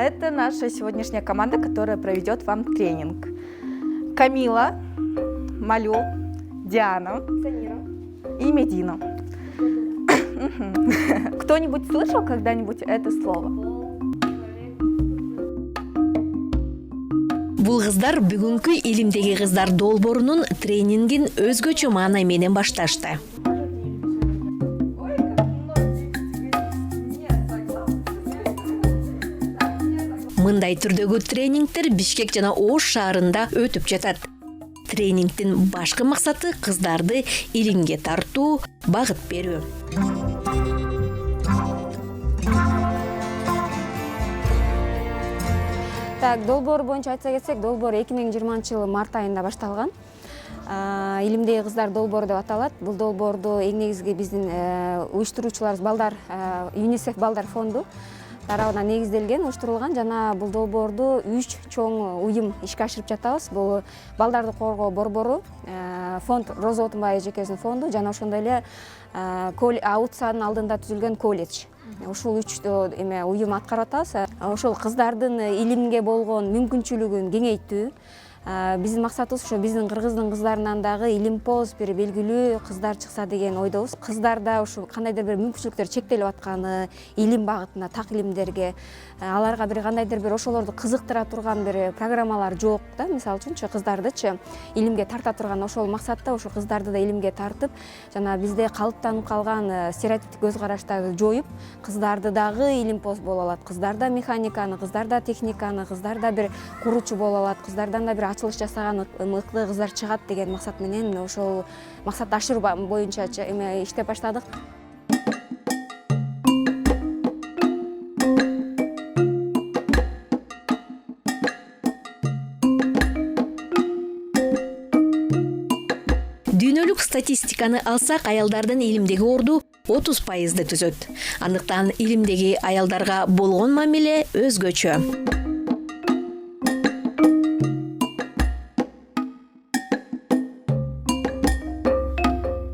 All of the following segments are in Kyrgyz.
это наша сегодняшняя команда, которая проведет вам тренинг. Камила, Малю, Диана и Медина. Кто-нибудь слышал когда-нибудь это слово? Бул кыздар бүгүнкү илимдеги кыздар долбоорунун тренингин өзгөчө маанай менен башташты. Мындай түрдөгү тренингтер Бишкек жана Ош шаарында өтүп жатат. Тренингдин башкы максаты кыздарды илимге тартуу, багыт берүү. Так, долбоор боюнча айтса кетсек, долбоор 2020-жылы март айында башталган. Илимдеги кыздар долбоору деп аталат. Бул долбоорду эң негизги биздин уюштуруучуларыбыз балдар, ЮНИСЕФ балдар фонду тарабынан негизделген, уюштурулган жана бул долбоорду 3 чоң уюм ишке ашырып жатабыз. Бул балдарды коргоо борбору, фонд Роза Отунбаева эжекебиздин фонду жана ошондой эле аутсанын алдында түзүлгөн колледж. Ушул 3 уюм аткарып атабыз. Ошол кыздардын илимге болгон мүмкүнчүлүгүн кеңейтүү. Биздин максатыбыз ошо биздин кыргыздын кыздарынан дагы илимпоз бир белгилүү кыздар чыкса деген ойдобуз. Кыздарда ушу кандайдыр бир мүмкүнчүлүктөр чектелип атканы, илим багытына, так илимдерге, аларга бир кандайдыр бир ошолорду кызыктыра турган бир программалар жок да. Мисалы үчүнчү кыздардычы илимге тарта турган ошол максатта ошо кыздарды да илимге тартып, жана бизде калыптанып калган стереотиптик көз караштарды жоюп, кыздарды дагы илимпоз боло алат. Кыздар да механиканы, кыздар да техниканы, кыздар да бир куруучу боло алат, кыздардан да бир ачылыш жасаган мыкты кыздар чыгат деген максат менен ошол максатты ашыруу боюнча иштеп баштадык. Дүйнөлүк статистиканы алсак, аялдардын илимдеги орду 30% түзөт. Андыктан илимдеги аялдарга болгон мамиле өзгөчө.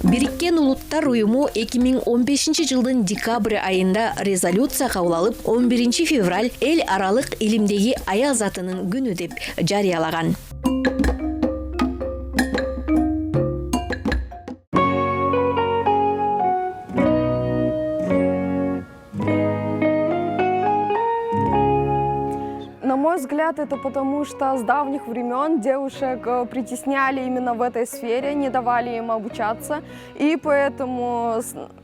Бириккен Улуттар уюму 2015 жылдын декабрь айында резолюция кабыл алып, 11 февраль эл аралык илимдеги аял затынын күнү деп жарыялаган. На мой взгляд, это потому, что с давних времен девушек притесняли именно в этой сфере, не давали им обучаться. И поэтому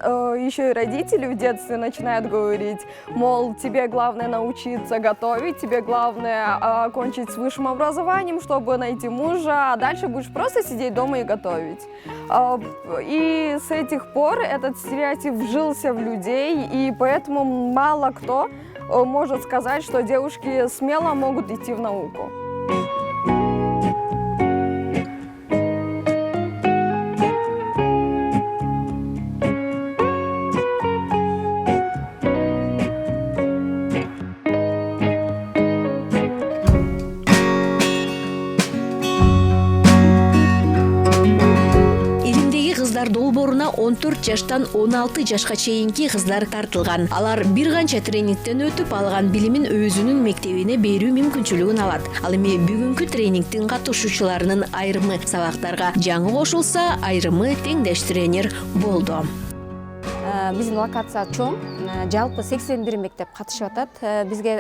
еще и родители в детстве начинают говорить, мол, тебе главное научиться готовить, тебе главное окончить с высшим образованием, чтобы найти мужа, а дальше будешь просто сидеть дома и готовить. И с этих пор этот стереотип вжился в людей, и поэтому мало кто может сказать, что девушки смело могут идти в науку. Долбооруна 14 жаштан 16 жашка чейинки кыздар тартылган. Алар бир канча тренингден өтүп, алган билимин өзүнүн мектебине берүү мүмкүнчүлүгүн алат. Ал эми бүгүнкү тренингдин катышуучуларынын айрымы сабактарга жаңы кошулса, айрымы теңдеш тренер болду. Биздин локация чоң, жалпы 81 мектеп катышып атат. Бизге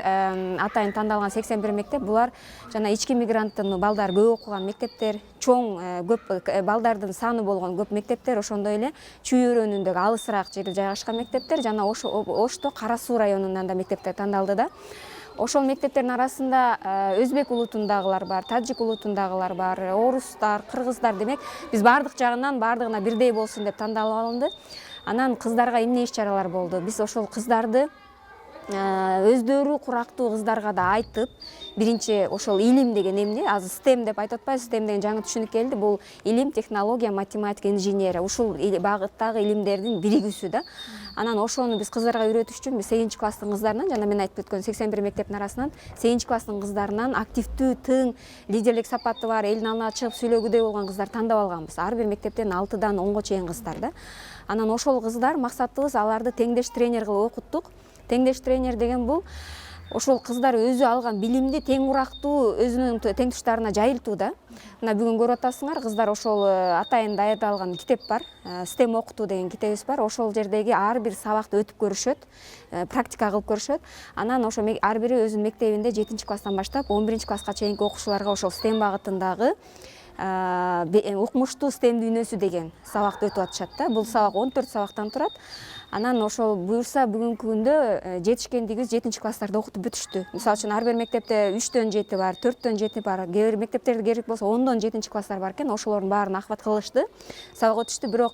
атайын тандалган 81 мектеп, булар жана ички мигранттын балдар көп окуган мектептер, чоң көп балдардын саны болгон көп мектептер, ошондой эле Чүй өрөөнүндөгү алысыраак жерде жайгашкан мектептер жана Ошто Кара Суу районунан да мектептер тандалды да. Ошол мектептердин арасында өзбек улутундагылар бар, таджик улутундагылар бар, орустар, кыргыздар, демек биз бардык жагынан бардыгына бирдей болсун деп тандалып алынды. Анан кыздарга эмне иш-чаралар болду? Биз ошол кыздарды өздөрү курактуу кыздарга да айтып, биринчи ошол илим деген эмне? Азыр STEM деп айтып атпайбы? STEM деген жаңы түшүнүк келди. Бул илим, технология, математика, инженерия. Ушул багыттагы илимдердин биригүүсү да. Анан ошону биз кыздарга үйрөтүш үчүн 8 класстын кыздарынан жана мен айтып өткөн 81 мектептин арасынан 8 класстын кыздарынан активдүү, тың, лидерлик сапаты бар, элдин алдына чыгып сүйлөгүдөй болгон кыздар тандап алганбыз. Ар бир мектептен 6дан 10го чейин кыздар да. Анан ошол кыздар максатыбыз аларды теңдеш тренер кылып окуттук. Теңдеш тренер деген бул ошол кыздар өзү алган билимди тең урактуу өзүнүн тең туштарына жайылтуу да. Мына бүгүн көрүп атасыңар, кыздар ошол атайын даярдалган китеп бар, STEM окутуу деген китебибиз бар. Ошол жердеги ар бир сабакты өтүп көрүшөт, практика кылып көрүшөт. Анан ошо ар бири өзүнүн мектебинде 7-класстан баштап 11-класска чейинки окуучуларга ошол STEM багытындагы укмуштуу STEM дүйнөсү деген сабакты өтүп атышат да. Бул сабак 14 сабактан турат. Анан ошол буюрса бүгүнкү күндө жетишкендигибиз 7-класстарда окутуп бүтүштү. Мисалы үчүн ар бир мектепте 3төн 7 бар, 4төн 7 бар. Кээ бир мектептерде керек болсо 10дон 7-класстар бар экен. Ошолордун баарын ахбат кылышты. Сабак өтүштү, бирок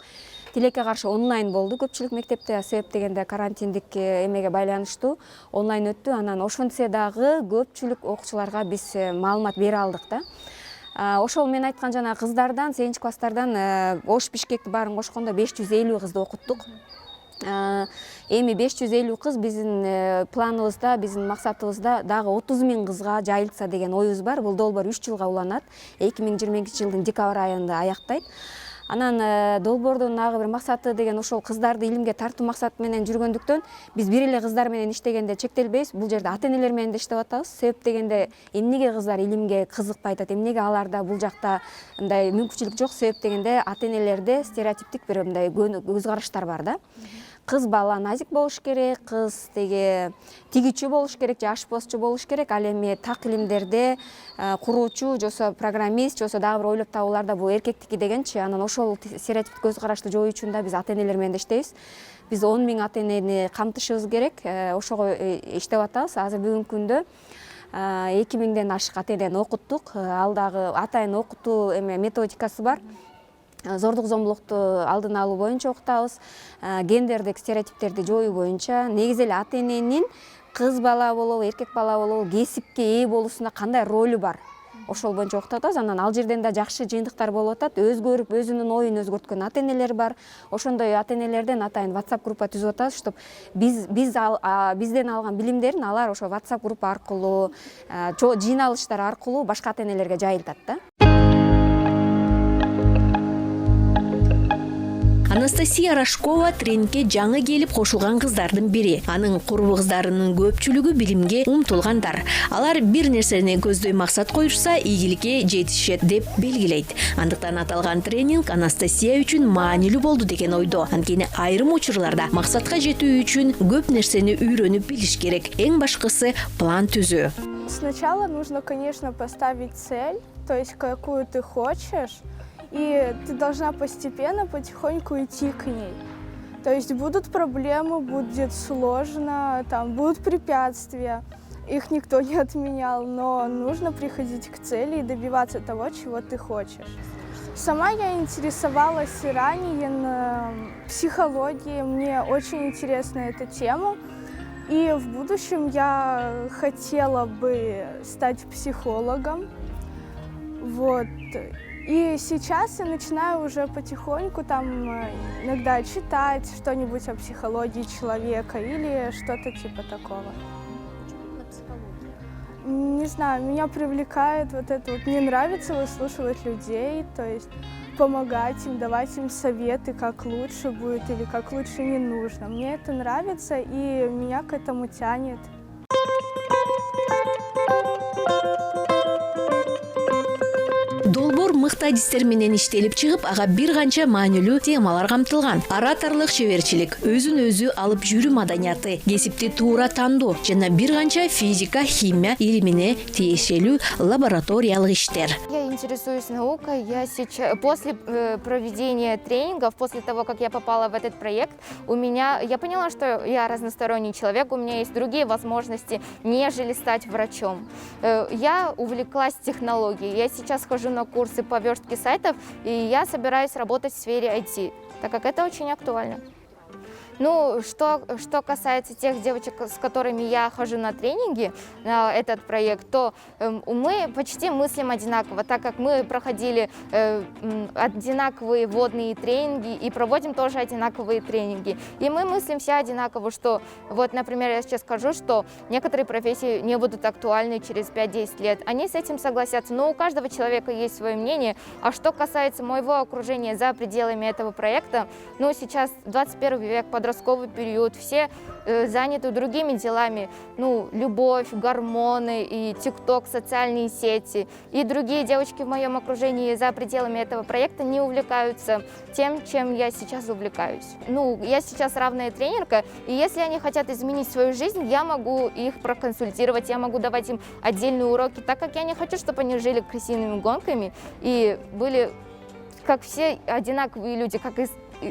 тилекке каршы онлайн болду көпчүлүк мектепте, себеп дегенде карантиндик эмеге байланыштуу онлайн өттү. Анан ошентсе дагы көпчүлүк окуучуларга биз маалымат бере алдык да. Ошол мен айткан жана кыздардан, 8-класстардан Ош Бишкекти баарын кошкондо 550 кызды окуттук. Эми 550 кыз биздин планыбызда, биздин максатыбызда дагы 30 000 кызга жайылтса деген оюбуз бар. Бул долбоор 3 жылга уланат. 2022-жылдын декабрь айында аяктайт. Анан долбоордун дагы бир максаты деген ошол кыздарды илимге тартуу максаты менен жүргөндүктөн биз бир эле кыздар менен иштегенде чектелбейбиз. Бул жерде ата-энелер менен да иштеп атабыз. Себеп дегенде эмнеге кыздар илимге кызыкпай атат, эмнеге аларда бул жакта мындай мүмкүнчүлүк жок? Себеп дегенде ата-энелерде стереотиптик бир мындай көз караштар бар да. Кыз бала назик болуш керек, кыз тигичүү болуш керек же ашпозчу болуш керек. Ал эми так илимдерде куруучу, жосо программист, жосо дагы бир ойлоп табууларда бул эркектики дегенчи. Анан ошол стереотиптик көз карашты жою үчүн да биз ата-энелер менен иштейбиз. Биз 10 000 ата-энени камтышыбыз керек. Ошого иштеп атабыз. Азыр бүгүнкү күндө 2000ден ашык ата-энени окуттук. Ал дагы атайын окутуу методикасы бар. Зордук зомбулукту алдын алуу боюнча окутабыз, гендердик стереотиптерди жоюу боюнча. Негизи эле ата-эненин кыз бала болобу, эркек бала болобу, кесипке ээ болуусунда кандай ролу бар, ошол боюнча окутуп атабыз. Анан ал жерден да жакшы жыйынтыктар болуп атат. Өзгөрүп, өзүнүн оюн өзгөрткөн ата-энелер бар. Ошондой ата-энелерден атайын WhatsApp группа түзүп атабыз, чтоб бизден алган билимдерин алар ошо WhatsApp группа аркылуу, жыйналыштар аркылуу башка ата-энелерге жайылтат да. Анастасия Рашкова тренингке жаңы келип кошулган кыздардын бири. Анын курбу кыздарынын көпчүлүгү билимге умтулгандар. Алар бир нерсени көздөй максат коюшса, ийгиликке жетишет деп белгилейт. Андыктан аталган тренинг Анастасия үчүн маанилүү болду деген ойдо. Анткени айрым учурларда максатка жетүү үчүн көп нерсени үйрөнүп билиш керек. Эң башкысы план түзүү. Сначала нужно, конечно, поставить цель, то есть какую ты хочешь. И ты должна постепенно, потихоньку идти к ней. То есть будут проблемы, будет сложно, там будут препятствия. Их никто не отменял, но нужно приходить к цели и добиваться того, чего ты хочешь. Сама я интересовалась ранее психологией, мне очень интересна эта тема. И в будущем я хотела бы стать психологом. Вот. И сейчас я начинаю уже потихоньку там иногда читать что-нибудь о психологии человека или что-то типа такого. Не знаю, меня привлекает вот это вот. Мне нравится выслушивать людей, то есть помогать им, давать им советы, как лучше будет или как лучше не нужно. Мне это нравится и меня к этому тянет. Долбоор мыкты адистер менен иштелип чыгып, ага бир канча маанилүү темалар камтылган. Ораторлук чеберчилик, өзүн өзү алып жүрүү маданияты, кесипти туура тандоо жана бир канча физика, химия илимине тиешелүү лабораториялык иштер. Я интересуюсь наукой. Я сейчас, после проведения тренингов, после того, как я попала в этот проект, я поняла, что я разносторонний человек, у меня есть другие возможности, нежели стать врачом. Я увлеклась технологией. Я сейчас хожу на курсы по верстке сайтов, и я собираюсь работать в сфере IT, так как это очень актуально. Ну, что касается тех девочек, с которыми я хожу на тренинги, на этот проект, то мы почти мыслим одинаково, так как мы проходили одинаковые вводные тренинги и проводим тоже одинаковые тренинги. И мы мыслим все одинаково, что, вот, например, я сейчас скажу, что некоторые профессии не будут актуальны через 5-10 лет. Они с этим согласятся, но у каждого человека есть свое мнение. А что касается моего окружения за пределами этого проекта, ну, сейчас 21 век, подростки подростковый период, все заняты другими делами, ну, любовь, гормоны и ТикТок, социальные сети. И другие девочки в моем окружении за пределами этого проекта не увлекаются тем, чем я сейчас увлекаюсь. Ну, я сейчас равная тренерка, и если они хотят изменить свою жизнь, я могу их проконсультировать, я могу давать им отдельные уроки, так как я не хочу, чтобы они жили крысиными гонками и были, как все, одинаковые люди, как из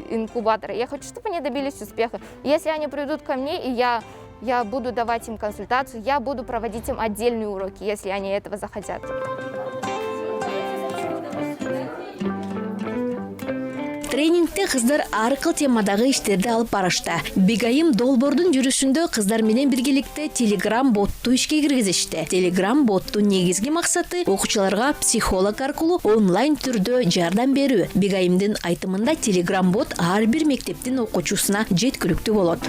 инкубатора. Я хочу, чтобы они добились успеха. Если они придут ко мне, и я буду давать им консультацию, я буду проводить им отдельные уроки, если они этого захотят. Тренингте кыздар ар кыл темадагы иштерди алып барышты. Бегайым долбордун жүрүшүндө кыздар менен биргеликте Telegram ботту ишке киргизишти. Telegram боттун негизги максаты окуучуларга психолог аркылуу онлайн түрдө жардам берүү. Бегайымдын айтымында Telegram бот ар бир мектептин окуучусуна жеткиликтүү болот.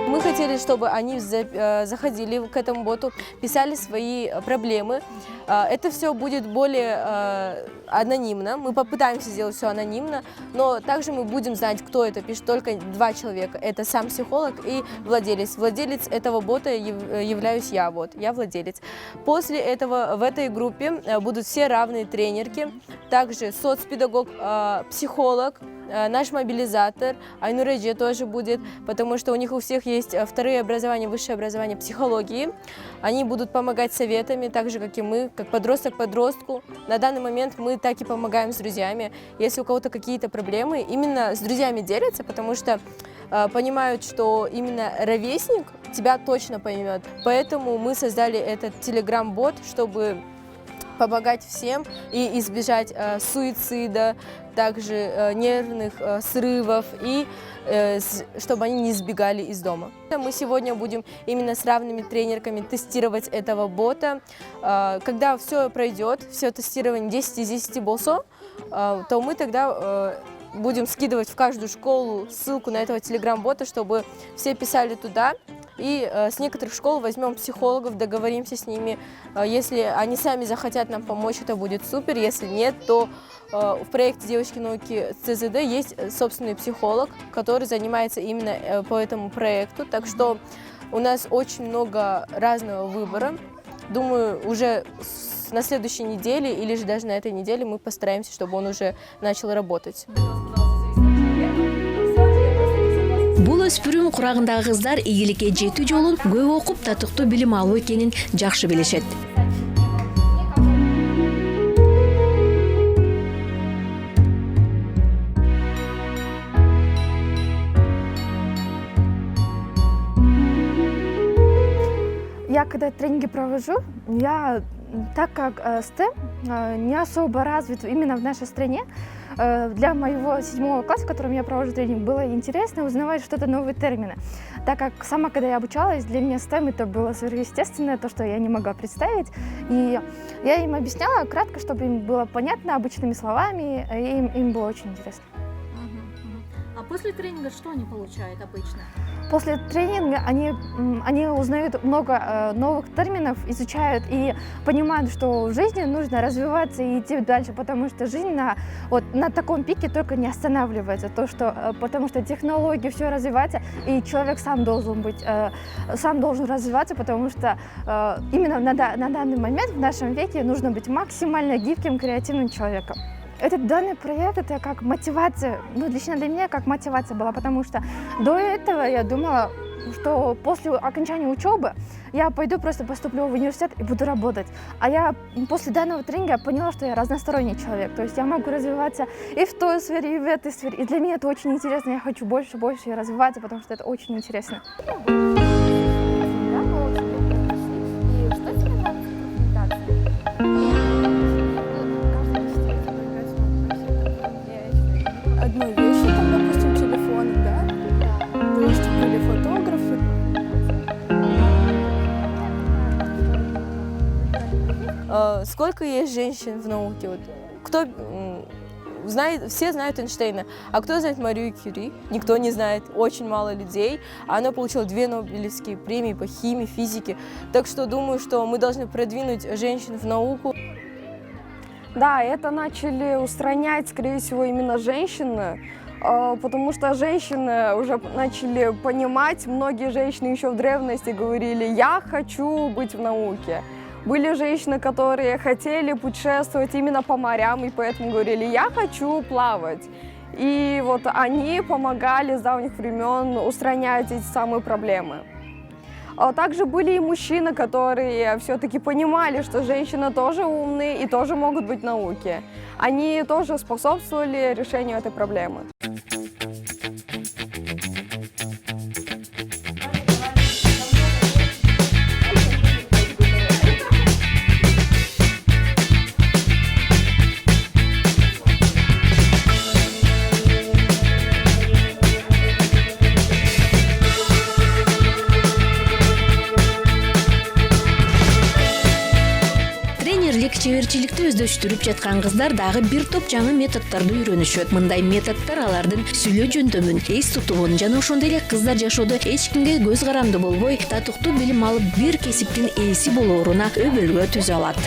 Мы хотели, чтобы они заходили к этому боту, писали свои проблемы. Это все будет более анонимно. Мы попытаемся сделать все анонимно, но также мы будем знать, кто это пишет. Только 2 человека. Это сам психолог и владелец. Владелец этого бота являюсь я. Вот, я владелец. После этого в этой группе будут все равные тренерки. Также соцпедагог, психолог, наш мобилизатор, Айнур Эджи тоже будет, потому что у них у всех есть вторые образования, высшее образование психологии. Они будут помогать советами, так же, как и мы, как подросток подростку. На данный момент мы так и помогаем с друзьями. Если у кого-то какие-то проблемы, именно с друзьями делятся, потому что понимают, что именно ровесник тебя точно поймет. Поэтому мы создали этот Telegram-бот, чтобы помогать всем и избежать суицида, также нервных срывов и чтобы они не сбегали из дома. Мы сегодня будем именно с равными тренерками тестировать этого бота. Когда все пройдет, все тестирование 10 из 10 болсо, то мы тогда будем скидывать в каждую школу ссылку на этого Telegram-бота, чтобы все писали туда. И с некоторых школ возьмем психологов, договоримся с ними. Если они сами захотят нам помочь, это будет супер. Если нет, то в проекте «Девочки науки» ЦЗД есть собственный психолог, который занимается именно по этому проекту. Так что у нас очень много разного выбора. Думаю, уже на следующей неделе или же даже на этой неделе мы постараемся, чтобы он уже начал работать. Бул өспүрүм курагындагы кыздар ийгиликке жетүү жолун көп окуп татыктуу билим алуу экенин жакшы билишет. Я когда тренинги провожу, так как STEM не особо развит именно в нашей стране, для моего 7 класса, в котором я провожу тренинг, было интересно узнавать что-то новые термины. Так как сама, когда я обучалась, для меня STEM это было сверхъестественное, то, что я не могла представить. И я им объясняла кратко, чтобы им было понятно обычными словами, и им было очень интересно. А после тренинга что они получают обычно? После тренинга они узнают много новых терминов, изучают и понимают, что в жизни нужно развиваться и идти дальше, потому что жизнь на таком пике только не останавливается, потому что технологии, все развивается, и человек сам должен развиваться, потому что именно на данный момент в нашем веке нужно быть максимально гибким, креативным человеком. Этот данный проект это как мотивация, лично для меня как мотивация была, потому что до этого я думала, что после окончания учебы я пойду просто поступлю в университет и буду работать. А я после данного тренинга поняла, что я разносторонний человек, то есть я могу развиваться и в той сфере, и в этой сфере. И для меня это очень интересно, я хочу больше развиваться, потому что это очень интересно. Одной вещи, там, допустим, телефон, да? То есть были фотографы. Сколько есть женщин в науке? Вот, кто знает, все знают Эйнштейна, а кто знает Марию Кюри? Никто не знает, очень мало людей. Она получила 2 Нобелевские премии по химии, физике. Так что думаю, что мы должны продвинуть женщин в науку. Да, это начали устранять, скорее всего, именно женщины, потому что женщины уже начали понимать, многие женщины еще в древности говорили: «Я хочу быть в науке». Были женщины, которые хотели путешествовать именно по морям, и поэтому говорили: «Я хочу плавать». И вот они помогали с давних времен устранять эти самые проблемы. Также были и мужчины, которые все-таки понимали, что женщины тоже умные и тоже могут быть в науке. Они тоже способствовали решению этой проблемы. Чеберчиликти өздөштүрүп жаткан кыздар дагы бир топ жаңы методдорду үйрөнүшөт. Мындай методдор алардын сүйлөө жөндөмүн, эс тутуун жана ошондой эле кыздар жашоодо эч кимге көз каранды болбой, татыктуу билим алып бир кесиптин ээси болооруна өбөлгө түзө алат.